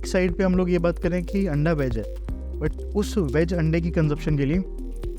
एक साइड पे हम लोग ये बात करें कि अंडा वेज है, बट उस वेज अंडे की कंजप्शन के लिए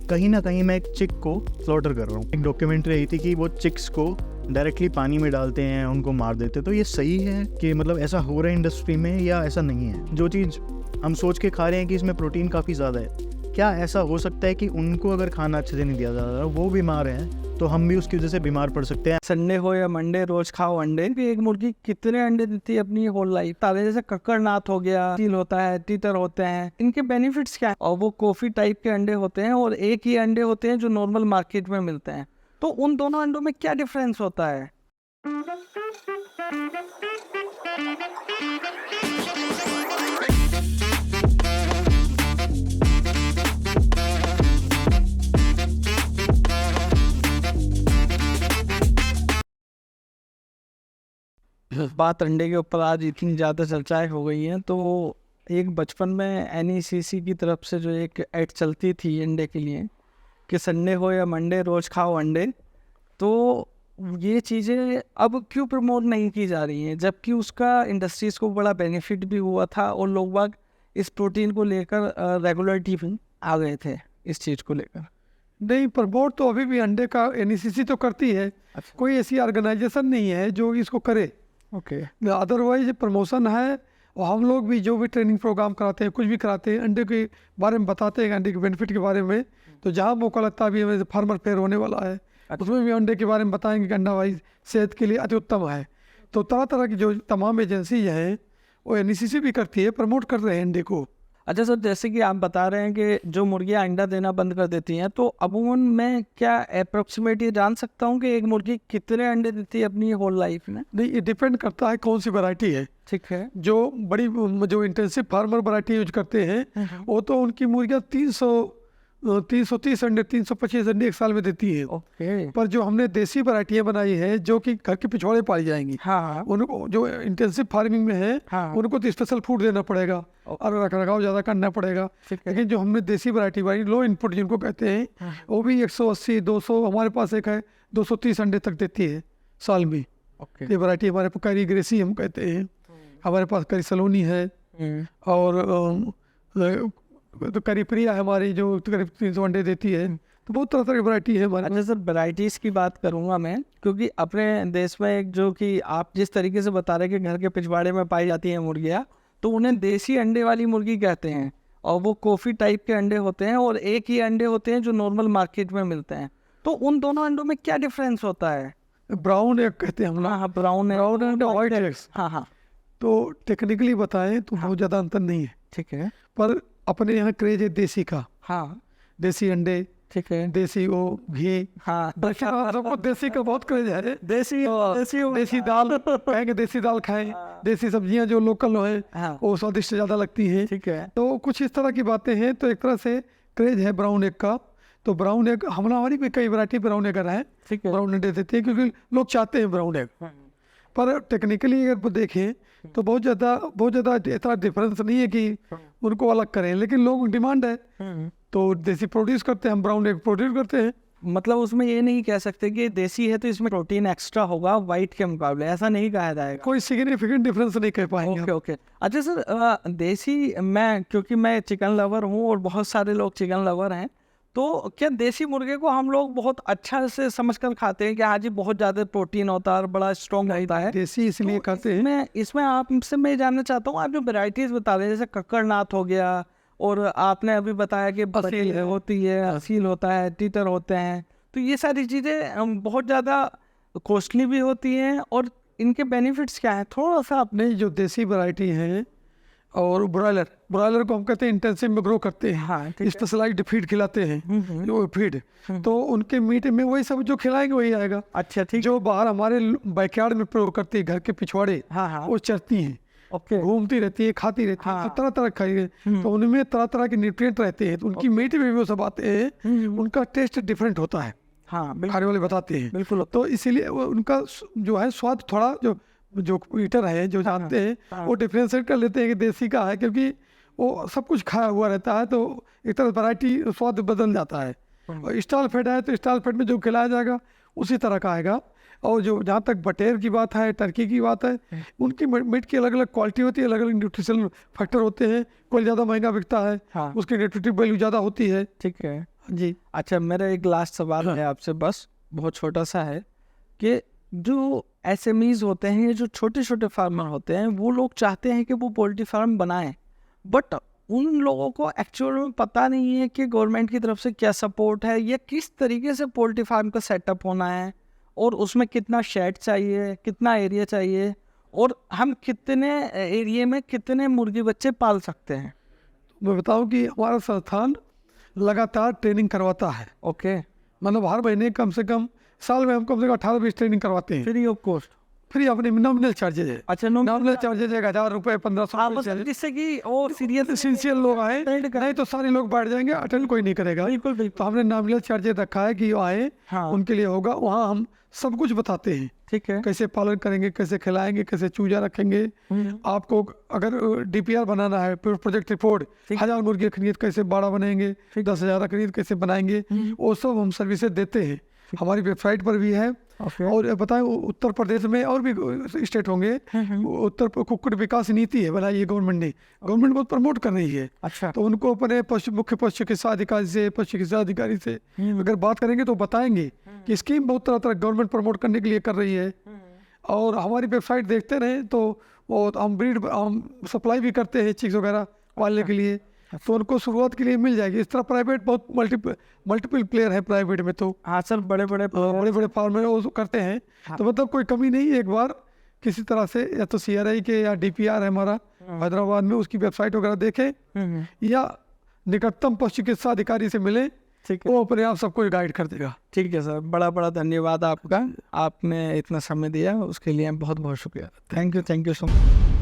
कहीं ना कहीं मैं एक चिक को स्लॉटर कर रहा हूँ। एक डॉक्यूमेंट्री आई थी कि वो चिक्स को डायरेक्टली पानी में डालते हैं, उनको मार देते हैं। तो ये सही है कि मतलब ऐसा हो रहा है इंडस्ट्री में, या ऐसा नहीं है? जो चीज़ हम सोच के खा रहे हैं कि इसमें प्रोटीन काफ़ी ज़्यादा है, क्या ऐसा हो सकता है कि उनको अगर खाना अच्छे से नहीं दिया जा रहा, वो बीमार हैं, तो हम भी उसकी वजह से बीमार पड़ सकते हैं? संडे हो या मंडे, रोज खाओ अंडे। कि एक मुर्गी कितने अंडे देती है अपनी होल लाइफ? तारे जैसे ककड़नाथ हो गया, सील होता है, तीतर होते हैं, इनके बेनिफिट्स क्या है? और वो कॉफी टाइप के अंडे होते हैं और एक ही अंडे होते हैं जो नॉर्मल मार्केट में मिलते हैं। तो उन दोनों अंडों में क्या डिफरेंस होता है? बात अंडे के ऊपर आज इतनी ज़्यादा चर्चाएं हो गई हैं, तो एक बचपन में NECC की तरफ से जो एक ऐड चलती थी अंडे के लिए कि संडे हो या मंडे, रोज़ खाओ अंडे। तो ये चीज़ें अब क्यों प्रमोट नहीं की जा रही हैं, जबकि उसका इंडस्ट्रीज़ को बड़ा बेनिफिट भी हुआ था और लोग बाग इस प्रोटीन को लेकर रेगुलरिटी भी आ गए थे इस चीज़ को लेकर। नहीं, प्रमोट तो अभी भी अंडे का NECC तो करती है। अच्छा। कोई ऐसी ऑर्गेनाइजेशन नहीं है जो इसको करे। ओके। अदरवाइज प्रमोशन है, और हम लोग भी जो भी ट्रेनिंग प्रोग्राम कराते हैं, कुछ भी कराते हैं, अंडे के बारे में बताते हैं, अंडे के बेनिफिट के बारे में। तो जहाँ मौका लगता है, अभी फार्मर फेयर होने वाला है, उसमें भी अंडे के बारे में बताएंगे कि अंडा वाइज सेहत के लिए अति उत्तम है। तो तरह तरह की जो तमाम एजेंसी हैं वो NECC भी करती है, प्रमोट कर रहे हैं अंडे को। अच्छा सर, जैसे कि आप बता रहे हैं कि जो मुर्गियाँ अंडा देना बंद कर देती हैं, तो अमूमन मैं क्या अप्रोक्सीमेट ये जान सकता हूँ कि एक मुर्गी कितने अंडे देती है अपनी होल लाइफ में? नहीं, ये डिपेंड करता है कौन सी वैरायटी है। ठीक है। जो बड़ी जो इंटेंसिव फार्मर वैरायटी यूज करते हैं वो तो उनकी मुर्गियाँ 330 अंडे, 325 अंडे एक साल में देती है। ओके। पर जो हमने देसी वैरायटियाँ बनाई है जो कि घर के पिछवाड़े पाली जाएंगी, हाँ। उनको जो इंटेंसिव फार्मिंग में है, हाँ। उनको तो स्पेशल फूड देना पड़ेगा और रखरखाव ज़्यादा करना पड़ेगा। ठीक है। लेकिन जो हमने देसी वैरायटी बनाई, लो इनपुट जिनको कहते हैं, वो भी 180, 200, हमारे पास एक है 230 अंडे तक देती है साल में। ओके। ये वैरायटी हमारे पास कैरी ग्रेसी हम कहते हैं, हमारे पास करी सलोनी है, और तो करी प्रिया है हमारी, जो करीब 300 अंडे देती है। तो बहुत तरह तरह की वैरायटी है हमारे। अच्छा सर, वैराइटीज़ की बात करूँगा मैं, क्योंकि अपने देश में एक जो कि आप जिस तरीके से बता रहे हैं कि घर के पिछवाड़े में पाई जाती हैं मुर्गियाँ, तो उन्हें देसी अंडे वाली मुर्गी कहते हैं, और वो कॉफ़ी टाइप के अंडे होते हैं और एक ही अंडे होते हैं जो नॉर्मल मार्केट में मिलते हैं। तो उन दोनों अंडों में क्या डिफरेंस होता है? ब्राउन एग कहते हैं हम लोग। हाँ, ब्राउन एंड व्हाइट एग्स। हाँ हाँ। तो टेक्निकली बताएं तो बहुत ज़्यादा अंतर नहीं है, ठीक है। पर अपने यहाँ क्रेज है देसी का। हाँ। देसी अंडे, ठीक है। देसी वो घी, हाँ। सबको देसी का बहुत क्रेज है। देसी देसी दाल कहेंगे, देसी दाल खाएं, देसी सब्जियां जो लोकल है हाँ। वो स्वादिष्ट ज़्यादा लगती हैं। ठीक है। तो कुछ इस तरह की बातें हैं। तो एक तरह से क्रेज है ब्राउन एग का। तो ब्राउन एग हमारी भी कई वैरायटी ब्राउन एग है, ठीक है। ब्राउन अंडे देते हैं क्योंकि लोग चाहते हैं ब्राउन एग। पर टेक्निकली अगर देखें तो बहुत ज़्यादा इतना डिफरेंस नहीं है कि उनको अलग करें, लेकिन लोग डिमांड है तो देसी प्रोड्यूस करते हैं, हम ब्राउन एग प्रोड्यूस करते हैं। मतलब उसमें ये नहीं कह सकते कि देसी है तो इसमें प्रोटीन एक्स्ट्रा होगा वाइट के मुकाबले, ऐसा नहीं कहा जाएगा। कोई सिग्निफिकेंट डिफरेंस नहीं कह पाएंगे। Okay okay. अच्छा सर, देसी क्योंकि मैं चिकन लवर हूँ और बहुत सारे लोग चिकन लवर हैं, तो क्या देसी मुर्गे को हम लोग बहुत अच्छा से समझकर खाते हैं कि हाँ जी बहुत ज़्यादा प्रोटीन होता है और बड़ा स्ट्रॉन्ग होता है? देसी इसलिए खाते हैं। इसमें आपसे मैं जानना चाहता हूँ, आप जो वेराइटीज़ बता रहे हैं जैसे ककड़नाथ हो गया, और आपने अभी बताया कि असील है। होती है, असील होता है, तीतर होते हैं, तो ये सारी चीज़ें बहुत ज़्यादा कॉस्टली भी होती हैं, और इनके बेनिफिट्स क्या हैं थोड़ा सा आप? नहीं, जो देसी वैरायटी है और ब्रॉयलर को हम कहते हैं इंटेंसिव में ग्रो करते हैं। हाँ, स्पेशलाइज्ड फीड खिलाते हैं, जो फीड, तो उनके मीट में वही सब जो खिलाएंगे वही आएगा। अच्छा, ठीक। जो बाहर हमारे बैकयार्ड में प्रयोग करती है, घर के पिछवाड़े, हाँ हाँ। वो चरती हैं, ओके। घूमती रहती है, खाती रहती है। हाँ। तो तरह तरह खाएंगे, तो उनमें तरह तरह के न्यूट्रिएंट रहते हैं, तो उनकी मीट में भी वो सब आते हैं। उनका टेस्ट डिफरेंट होता है, हाँ खाने वाले बताते हैं। बिल्कुल। तो इसीलिए उनका जो है स्वाद थोड़ा, जो ईटर है जो जानते हैं वो डिफ्रेंशिएट कर लेते हैं कि देसी का है, क्योंकि वो सब कुछ खाया हुआ रहता है, तो एक तरह वैरायटी स्वाद बदल जाता है। और स्टाल फेड है तो स्टाल फेड में जो खिलाया जाएगा उसी तरह का आएगा। और जो जहाँ तक बटेर की बात है, टर्की की बात है, उनकी मीट की अलग अलग क्वालिटी होती है, अलग अलग न्यूट्रिशनल फैक्टर होते हैं। कोई ज़्यादा महंगा बिकता है, हाँ उसकी न्यूट्रिटिव वैल्यू ज़्यादा होती है। ठीक है। जी। अच्छा, मेरा एक लास्ट सवाल है आपसे, बस बहुत छोटा सा है कि जो SMEs होते हैं, जो छोटे छोटे फार्मर होते हैं, वो लोग चाहते हैं कि वो पोल्ट्री फार्म बनाएं, बट उन लोगों को एक्चुअल में पता नहीं है कि गवर्नमेंट की तरफ से क्या सपोर्ट है या किस तरीके से पोल्ट्री फार्म का सेटअप होना है, और उसमें कितना शेड चाहिए, कितना एरिया चाहिए, और हम कितने एरिया में कितने मुर्गी बच्चे पाल सकते हैं। मैं बताऊं कि हमारा संस्थान लगातार ट्रेनिंग करवाता है। ओके, मतलब हर महीने कम से कम, साल में हम कम से कम 18-20 ट्रेनिंग करवाते हैं, फ्री ऑफ कॉस्ट। फ्री, अपने नॉमिनल चार्जेज है। अच्छा, नॉमिनल चार्जेज है 1000 रुपये, 1500 मतलब जिससे कि वो सीरियस सिंसियर लोग आए, नहीं तो सारे लोग बैठ जाएंगे, अटेंड कोई नहीं करेगा। बिल्कुल तो बिल्कुल, हमने नॉमिनल चार्जेज रखा है कि वो आए, हाँ उनके लिए होगा। वहाँ हम सब कुछ बताते हैं, ठीक है। कैसे पालन करेंगे, कैसे खिलाएंगे, कैसे चूजा रखेंगे। आपको अगर DPR बनाना है, प्रोजेक्ट रिपोर्ट, ठीक। 1000 मुर्गी खरीद कैसे बाड़ा बनेंगे, 10,000 खरीद कैसे बनाएंगे, वो सब हम सर्विसेज देते हैं। हमारी वेबसाइट पर भी है। ओके, और बताएं, उत्तर प्रदेश में और भी स्टेट होंगे, उत्तर कुक्कुट विकास नीति है बनाई है गवर्नमेंट ने, गवर्नमेंट बहुत प्रमोट कर रही है। अच्छा, तो उनको अपने मुख्य पशु चिकित्सा अधिकारी से, पशु चिकित्सा अधिकारी से अगर बात करेंगे तो बताएंगे कि स्कीम बहुत तरह तरह गवर्नमेंट प्रमोट करने के लिए कर रही है। और हमारी वेबसाइट देखते रहे तो वो हम ब्रीड हम सप्लाई भी करते हैं चिक्स वगैरह पालने के लिए, तो उनको शुरुआत के लिए मिल जाएगी। इस तरह प्राइवेट बहुत मल्टीपल प्लेयर है प्राइवेट में, तो हाँ सर, बड़े बड़े बड़े बड़े फार्मर वो करते हैं। तो मतलब कोई कमी नहीं है। एक बार किसी तरह से या तो CRI के या DPR है हमारा हैदराबाद में, उसकी वेबसाइट वगैरह देखें या निकटतम पशु चिकित्सा अधिकारी से मिले, ठीक है, वो अपने आप सब कुछ गाइड कर देगा। ठीक है सर, बड़ा बड़ा धन्यवाद आपका, आपने इतना समय दिया उसके लिए बहुत बहुत शुक्रिया। Thank you so much.